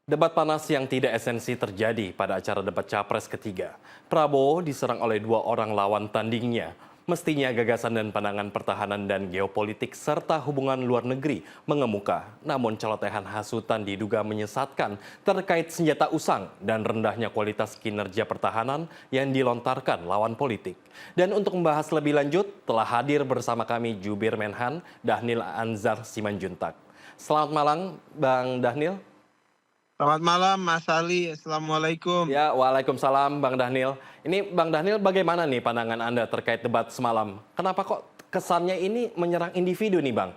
Debat panas yang tidak esensi terjadi pada acara debat Capres ketiga. Prabowo diserang oleh dua orang lawan tandingnya. Mestinya gagasan dan pandangan pertahanan dan geopolitik serta hubungan luar negeri mengemuka. Namun celotehan hasutan diduga menyesatkan terkait senjata usang dan rendahnya kualitas kinerja pertahanan yang dilontarkan lawan politik. Dan untuk membahas lebih lanjut, telah hadir bersama kami Jubir Menhan, Dhanil Anzar Simanjuntak. Selamat malam, Bang Dhanil. Selamat malam Mas Ali, Assalamualaikum. Ya, waalaikumsalam Bang Dhanil. Ini Bang Dhanil bagaimana nih pandangan Anda terkait debat semalam? Kenapa kok kesannya ini menyerang individu nih Bang?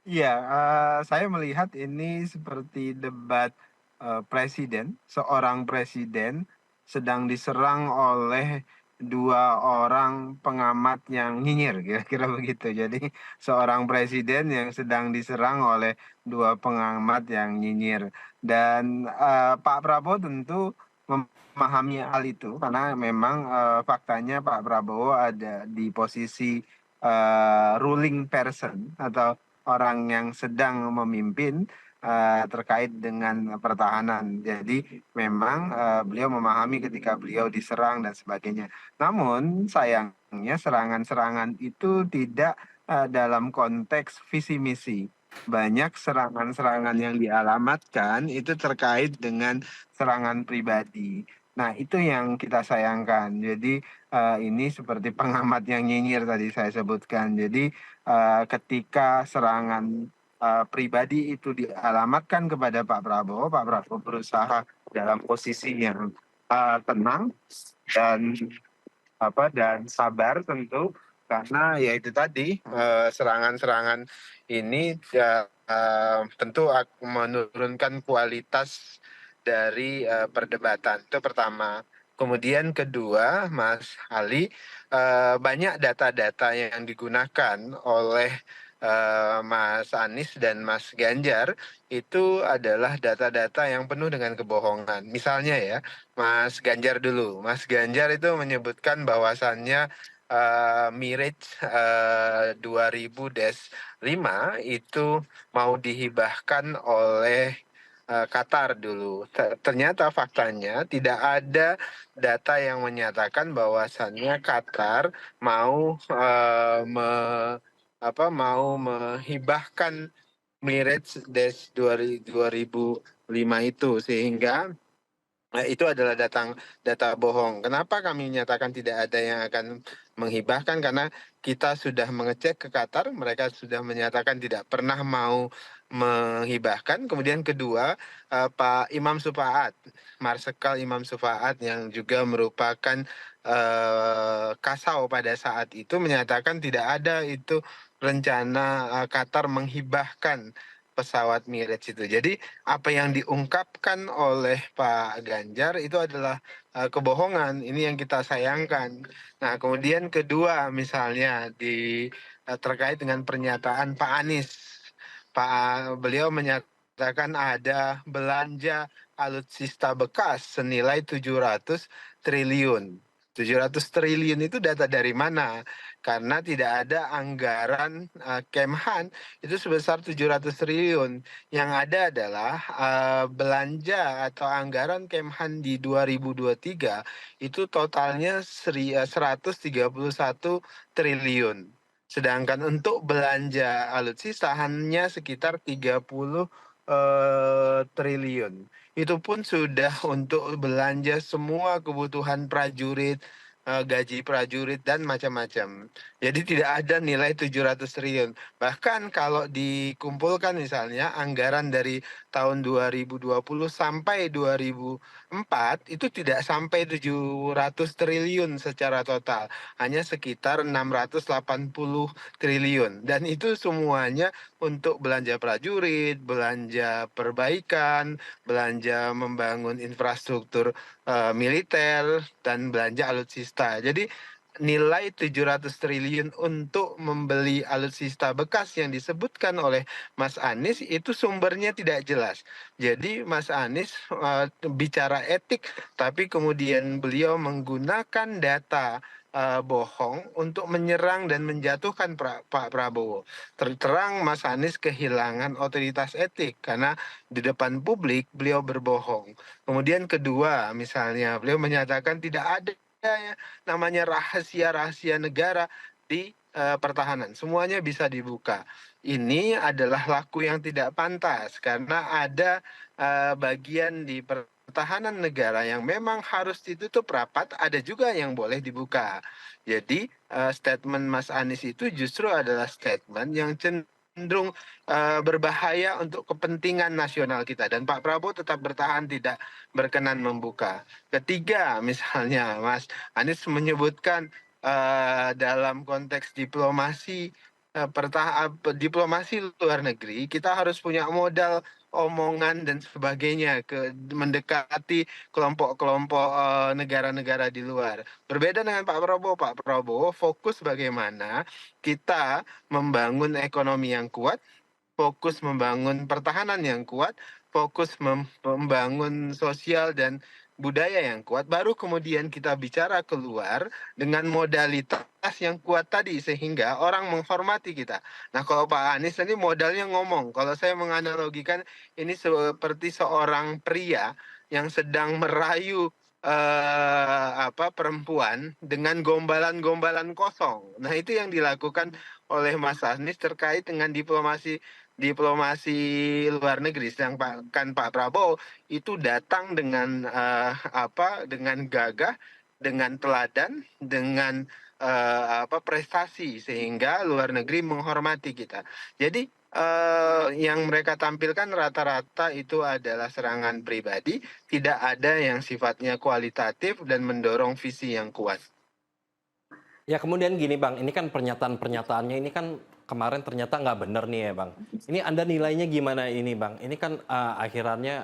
Iya, saya melihat ini seperti debat, presiden, seorang presiden sedang diserang oleh 2 orang pengamat yang nyinyir, kira-kira begitu. Jadi seorang presiden yang sedang diserang oleh 2 pengamat yang nyinyir dan, Pak Prabowo tentu memahami hal itu karena memang, faktanya Pak Prabowo ada di posisi, ruling person atau orang yang sedang memimpin, terkait dengan pertahanan. Jadi memang, beliau memahami ketika beliau diserang dan sebagainya. Namun sayangnya serangan-serangan itu tidak, dalam konteks visi misi. Banyak serangan-serangan yang dialamatkan itu terkait dengan serangan pribadi. Nah itu yang kita sayangkan. Jadi, ini seperti pengamat yang nyinyir tadi saya sebutkan. Jadi, ketika serangan, pribadi itu dialamatkan kepada Pak Prabowo berusaha dalam posisi yang, tenang dan dan sabar tentu, karena ya itu tadi, serangan-serangan ini tentu menurunkan kualitas dari, perdebatan, itu pertama. Kemudian kedua, Mas Ali, banyak data-data yang digunakan oleh, Mas Anies dan Mas Ganjar, itu adalah data-data yang penuh dengan kebohongan. Misalnya ya, Mas Ganjar dulu. Mas Ganjar itu menyebutkan bahwasannya, Mirage, 2005 itu mau dihibahkan oleh, Qatar dulu. Ternyata faktanya tidak ada data yang menyatakan bahwasannya Qatar mau, mau menghibahkan Mirage 2005 itu, sehingga itu adalah data bohong. Kenapa kami nyatakan tidak ada yang akan menghibahkan? Karena kita sudah mengecek ke Qatar, mereka sudah menyatakan tidak pernah mau menghibahkan. Kemudian kedua, Pak Imam Sufaat, Marsikal Imam Sufaat yang juga merupakan, Kasau pada saat itu menyatakan tidak ada itu rencana, Qatar menghibahkan pesawat Mirage itu. Jadi apa yang diungkapkan oleh Pak Ganjar itu adalah, kebohongan, ini yang kita sayangkan. Nah kemudian kedua misalnya terkait dengan pernyataan Pak Anies. Beliau menyatakan ada belanja alutsista bekas senilai 700 triliun. 700 triliun itu data dari mana? Karena tidak ada anggaran, Kemhan itu sebesar 700 triliun. Yang ada adalah, belanja atau anggaran Kemhan di 2023 itu totalnya 131 triliun. Sedangkan untuk belanja alutsista hanya sekitar 30, triliun. Itu pun sudah untuk belanja semua kebutuhan prajurit, gaji prajurit dan macam-macam. Jadi tidak ada nilai 700 triliun. Bahkan kalau dikumpulkan misalnya anggaran dari tahun 2020 sampai 2004 itu tidak sampai 700 triliun secara total, hanya sekitar 680 triliun dan itu semuanya untuk belanja prajurit, belanja perbaikan, belanja membangun infrastruktur, militer dan belanja alutsista. Jadi nilai 700 triliun untuk membeli alutsista bekas yang disebutkan oleh Mas Anies itu sumbernya tidak jelas. Jadi Mas Anies, bicara etik, tapi kemudian beliau menggunakan data, bohong untuk menyerang dan menjatuhkan Pak Prabowo. Terang Mas Anies kehilangan otoritas etik karena di depan publik beliau berbohong. Kemudian kedua, misalnya beliau menyatakan tidak ada ya namanya rahasia-rahasia negara di pertahanan. Semuanya bisa dibuka. Ini adalah laku yang tidak pantas karena ada bagian di pertahanan negara yang memang harus ditutup rapat, ada juga yang boleh dibuka. Jadi statement Mas Anies itu justru adalah statement yang cenderung berbahaya untuk kepentingan nasional kita dan Pak Prabowo tetap bertahan tidak berkenan membuka. Ketiga, misalnya Mas Anies menyebutkan dalam konteks diplomasi diplomasi luar negeri kita harus punya modal omongan dan sebagainya mendekati kelompok-kelompok negara-negara di luar. Berbeda dengan Pak Prabowo fokus bagaimana kita membangun ekonomi yang kuat, fokus membangun pertahanan yang kuat, fokus membangun sosial dan budaya yang kuat, baru kemudian kita bicara keluar dengan modalitas yang kuat tadi sehingga orang menghormati kita. Nah, kalau Pak Anies tadi modalnya ngomong. Kalau saya menganalogikan ini seperti seorang pria yang sedang merayu perempuan dengan gombalan-gombalan kosong. Nah, itu yang dilakukan oleh Mas Anies terkait dengan diplomasi diplomasi luar negeri. Sedangkan Pak Prabowo itu datang dengan dengan gagah, dengan teladan, dengan prestasi sehingga luar negeri menghormati kita. Jadi yang mereka tampilkan rata-rata itu adalah serangan pribadi, tidak ada yang sifatnya kualitatif dan mendorong visi yang kuat. Ya kemudian gini Bang, ini kan pernyataan-pernyataannya ini kan kemarin ternyata nggak bener nih ya Bang. Ini Anda nilainya gimana ini Bang? Ini kan akhirannya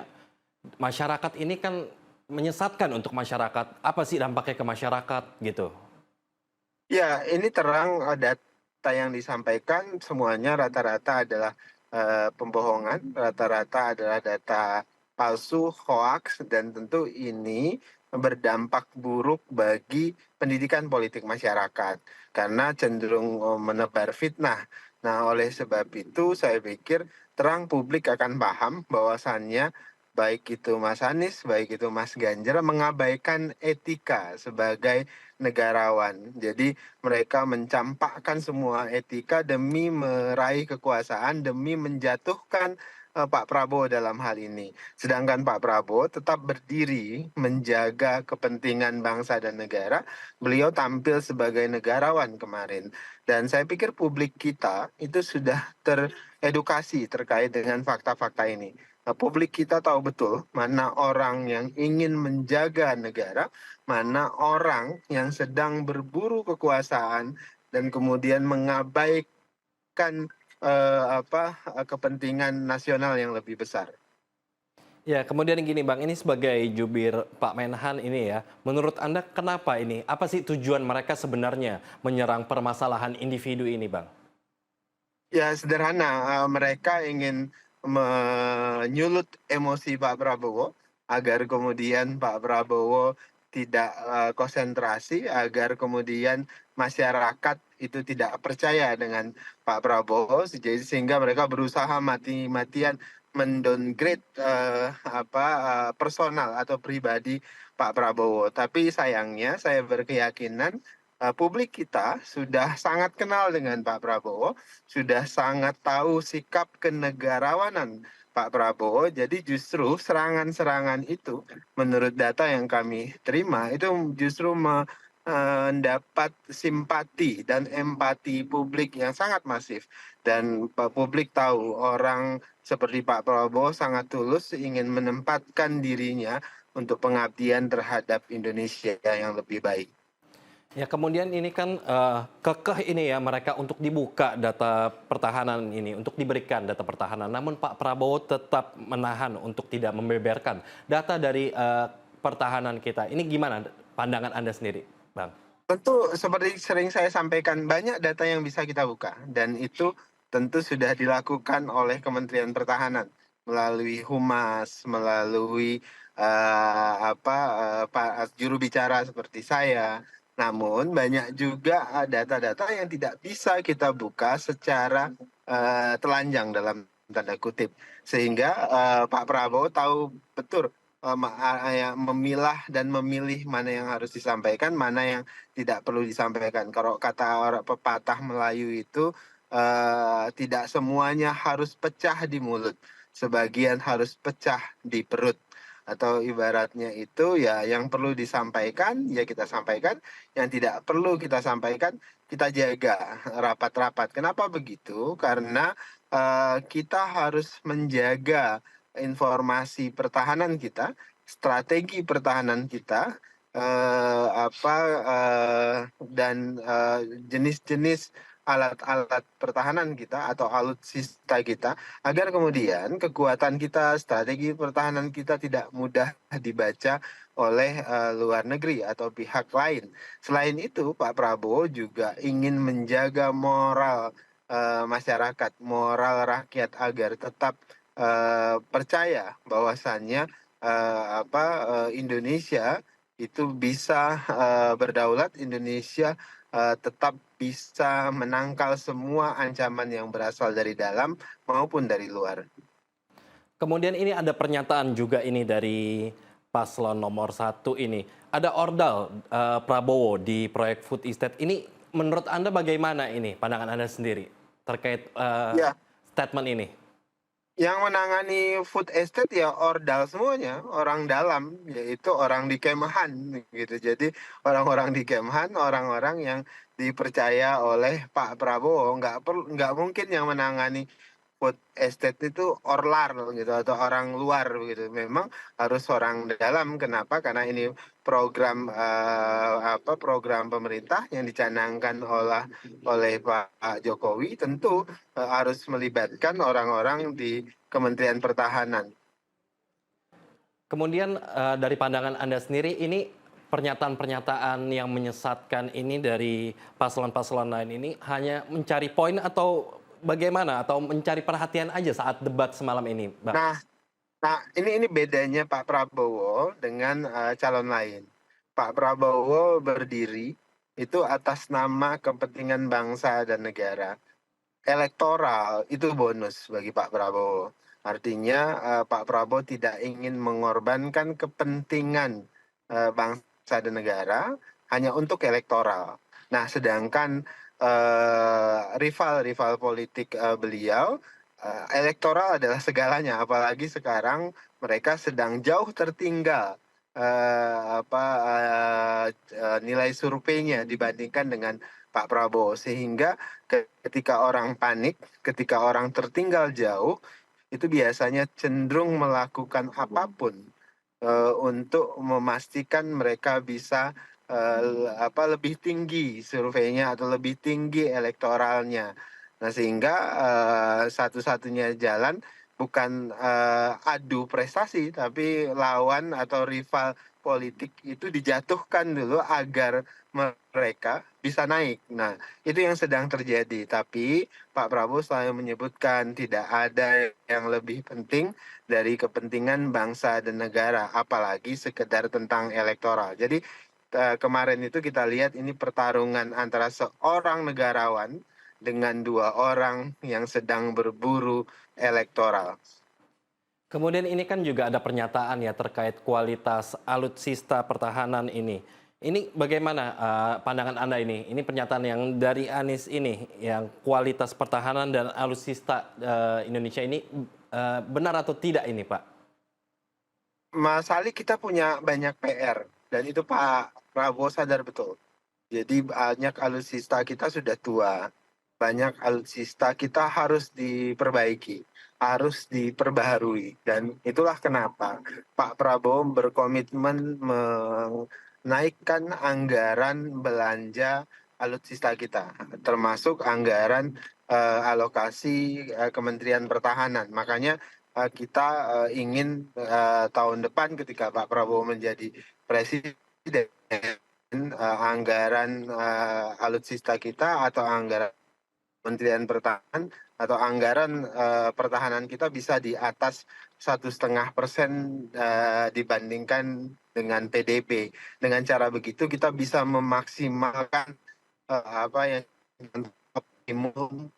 masyarakat ini kan menyesatkan untuk masyarakat. Apa sih dampaknya ke masyarakat gitu? Ya, ini terang data yang disampaikan semuanya rata-rata adalah pembohongan, rata-rata adalah data palsu, hoaks, dan tentu ini berdampak buruk bagi pendidikan politik masyarakat karena cenderung menebar fitnah. Nah, oleh sebab itu saya pikir terang publik akan paham bahwasannya baik itu Mas Anies, baik itu Mas Ganjar mengabaikan etika sebagai negarawan. Jadi mereka mencampakkan semua etika demi meraih kekuasaan, demi menjatuhkan Pak Prabowo dalam hal ini. Sedangkan Pak Prabowo tetap berdiri menjaga kepentingan bangsa dan negara. Beliau tampil sebagai negarawan kemarin. Dan saya pikir publik kita itu sudah teredukasi terkait dengan fakta-fakta ini. Nah, publik kita tahu betul mana orang yang ingin menjaga negara, mana orang yang sedang berburu kekuasaan dan kemudian mengabaikan kepentingan nasional yang lebih besar. Ya kemudian gini Bang, ini sebagai jubir Pak Menhan ini ya, menurut Anda kenapa ini? Apa sih tujuan mereka sebenarnya menyerang permasalahan individu ini Bang? Ya sederhana, mereka ingin menyulut emosi Pak Prabowo agar kemudian Pak Prabowo tidak konsentrasi, agar kemudian masyarakat itu tidak percaya dengan Pak Prabowo, sehingga mereka berusaha mati-matian mendowngrade personal atau pribadi Pak Prabowo. Tapi sayangnya saya berkeyakinan publik kita sudah sangat kenal dengan Pak Prabowo, sudah sangat tahu sikap kenegarawanan Pak Prabowo. Jadi justru serangan-serangan itu menurut data yang kami terima itu justru mendapat simpati dan empati publik yang sangat masif. Dan publik tahu orang seperti Pak Prabowo sangat tulus ingin menempatkan dirinya untuk pengabdian terhadap Indonesia yang lebih baik. Ya kemudian ini kan kekeh ini ya mereka untuk dibuka data pertahanan ini, untuk diberikan data pertahanan. Namun Pak Prabowo tetap menahan untuk tidak membeberkan data dari pertahanan kita. Ini gimana pandangan Anda sendiri, Bang? Tentu seperti sering saya sampaikan, banyak data yang bisa kita buka dan itu tentu sudah dilakukan oleh Kementerian Pertahanan melalui Humas, melalui juru bicara seperti saya. Namun banyak juga data-data yang tidak bisa kita buka secara telanjang dalam tanda kutip. Sehingga Pak Prabowo tahu betul memilah dan memilih mana yang harus disampaikan, mana yang tidak perlu disampaikan. Kalau kata orang pepatah Melayu itu tidak semuanya harus pecah di mulut, sebagian harus pecah di perut. Atau ibaratnya itu ya yang perlu disampaikan ya kita sampaikan, yang tidak perlu kita sampaikan, kita jaga rapat-rapat. Kenapa begitu? Karena kita harus menjaga informasi pertahanan kita, strategi pertahanan kita, dan jenis-jenis alat-alat pertahanan kita atau alutsista kita, agar kemudian kekuatan kita, strategi pertahanan kita tidak mudah dibaca oleh luar negeri atau pihak lain. Selain itu, Pak Prabowo juga ingin menjaga moral masyarakat, moral rakyat agar tetap percaya bahwasannya Indonesia itu bisa berdaulat, Indonesia tetap bisa menangkal semua ancaman yang berasal dari dalam maupun dari luar. Kemudian ini ada pernyataan juga ini dari paslon nomor satu ini. Ada ordal Prabowo di proyek food estate. Ini menurut Anda bagaimana ini pandangan Anda sendiri terkait Ya, statement ini? yang menangani food estate ya ordal semuanya, orang dalam, yaitu orang di Kemhan gitu. Jadi orang-orang di Kemhan, orang-orang yang dipercaya oleh Pak Prabowo, nggak mungkin yang menangani food estate itu orlar gitu atau orang luar gitu. Memang harus orang dalam. Kenapa? Karena ini program pemerintah yang dicanangkan oleh Pak Jokowi, tentu harus melibatkan orang-orang di Kementerian Pertahanan. Kemudian dari pandangan Anda sendiri ini pernyataan-pernyataan yang menyesatkan ini dari paslon-paslon lain ini hanya mencari poin atau bagaimana? Atau mencari perhatian aja saat debat semalam ini, Bang? Nah, ini bedanya Pak Prabowo dengan calon lain. Pak Prabowo berdiri itu atas nama kepentingan bangsa dan negara. Elektoral itu bonus bagi Pak Prabowo. Artinya Pak Prabowo tidak ingin mengorbankan kepentingan bangsa dan negara hanya untuk elektoral. Nah, sedangkan rival-rival politik beliau, elektoral adalah segalanya. Apalagi sekarang mereka sedang jauh tertinggal nilai surveinya dibandingkan dengan Pak Prabowo, sehingga ketika orang panik, ketika orang tertinggal jauh, itu biasanya cenderung melakukan apapun untuk memastikan mereka bisa lebih tinggi surveinya atau lebih tinggi elektoralnya. Nah, sehingga satu-satunya jalan bukan adu prestasi, tapi lawan atau rival politik itu dijatuhkan dulu agar mereka bisa naik. Nah, itu yang sedang terjadi. Tapi Pak Prabowo selalu menyebutkan tidak ada yang lebih penting dari kepentingan bangsa dan negara, apalagi sekedar tentang elektoral. Jadi kemarin itu kita lihat ini pertarungan antara seorang negarawan dengan dua orang yang sedang berburu elektoral. Kemudian ini kan juga ada pernyataan ya terkait kualitas alutsista pertahanan ini. Ini bagaimana pandangan Anda ini? Ini pernyataan yang dari Anies ini, yang kualitas pertahanan dan alutsista Indonesia ini benar atau tidak ini, Pak? Mas Ali, kita punya banyak PR dan itu Pak Prabowo sadar betul. Jadi banyak alutsista kita sudah tua, banyak alutsista kita harus diperbaiki, harus diperbaharui. Dan itulah kenapa Pak Prabowo berkomitmen menaikkan anggaran belanja alutsista kita, termasuk anggaran alokasi Kementerian Pertahanan. Makanya kita ingin tahun depan ketika Pak Prabowo menjadi presiden, anggaran alutsista kita atau anggaran Kementerian Pertahanan atau anggaran pertahanan kita bisa di atas 1,5% dibandingkan dengan PDB. Dengan cara begitu kita bisa memaksimalkan, apa yang optimum,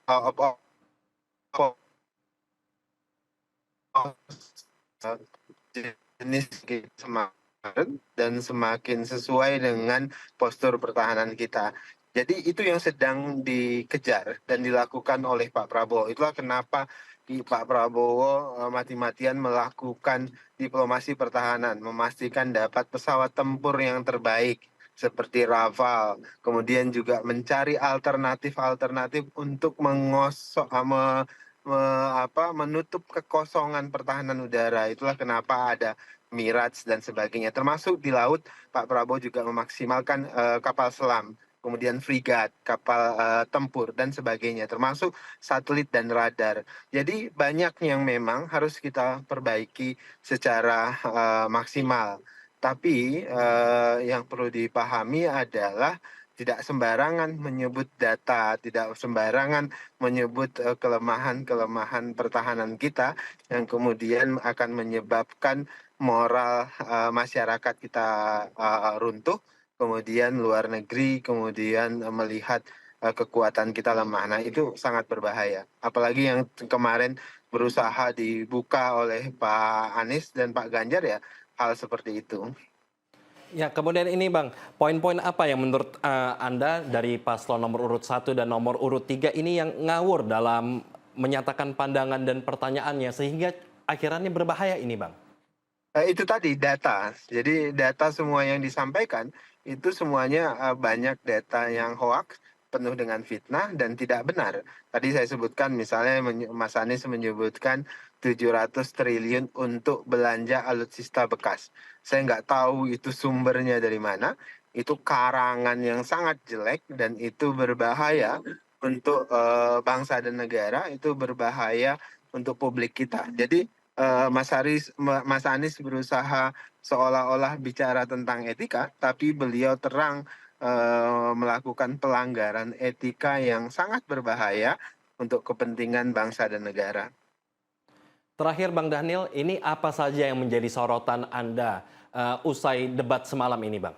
jenis semakin dan semakin sesuai dengan postur pertahanan kita. Jadi itu yang sedang dikejar dan dilakukan oleh Pak Prabowo. Itulah kenapa Pak Prabowo mati-matian melakukan diplomasi pertahanan, memastikan dapat pesawat tempur yang terbaik seperti Rafale, kemudian juga mencari alternatif-alternatif untuk menutup kekosongan pertahanan udara. Itulah kenapa ada Mirage dan sebagainya. Termasuk di laut, Pak Prabowo juga memaksimalkan kapal selam, kemudian frigat, kapal tempur dan sebagainya, termasuk satelit dan radar. Jadi banyak yang memang harus kita perbaiki secara maksimal. Tapi yang perlu dipahami adalah tidak sembarangan menyebut data, tidak sembarangan menyebut kelemahan-kelemahan pertahanan kita yang kemudian akan menyebabkan moral masyarakat kita runtuh, kemudian luar negeri kemudian melihat kekuatan kita lemah. Nah, itu sangat berbahaya. Apalagi yang kemarin berusaha dibuka oleh Pak Anies dan Pak Ganjar ya, hal seperti itu. Ya, kemudian ini Bang, poin-poin apa yang menurut Anda dari paslon nomor urut 1 dan nomor urut 3 ini yang ngawur dalam menyatakan pandangan dan pertanyaannya sehingga akhirannya berbahaya ini Bang? Itu tadi data. Jadi data semua yang disampaikan itu semuanya banyak data yang hoax, penuh dengan fitnah dan tidak benar. Tadi saya sebutkan misalnya Mas Anies menyebutkan 700 triliun untuk belanja alutsista bekas. Saya nggak tahu itu sumbernya dari mana. Itu karangan yang sangat jelek dan itu berbahaya untuk bangsa dan negara, itu berbahaya untuk publik kita. Jadi Mas Anies berusaha seolah-olah bicara tentang etika, tapi beliau terang melakukan pelanggaran etika yang sangat berbahaya untuk kepentingan bangsa dan negara. Terakhir Bang Dhanil, ini apa saja yang menjadi sorotan Anda usai debat semalam ini Bang?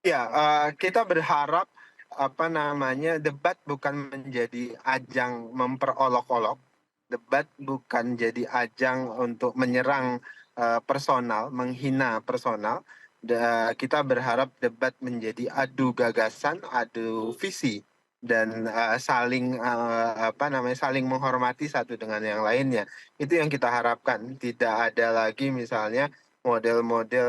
Ya, kita berharap apa namanya debat bukan menjadi ajang memperolok-olok, debat bukan jadi ajang untuk menyerang personal, menghina personal. Kita berharap debat menjadi adu gagasan, adu visi dan saling menghormati satu dengan yang lainnya. Itu yang kita harapkan. Tidak ada lagi misalnya model-model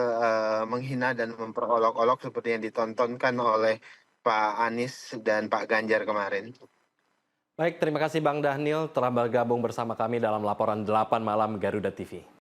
menghina dan memperolok-olok seperti yang ditontonkan oleh Pak Anies dan Pak Ganjar kemarin. Baik, terima kasih Bang Dhanil telah bergabung bersama kami dalam laporan 8 malam Garuda TV.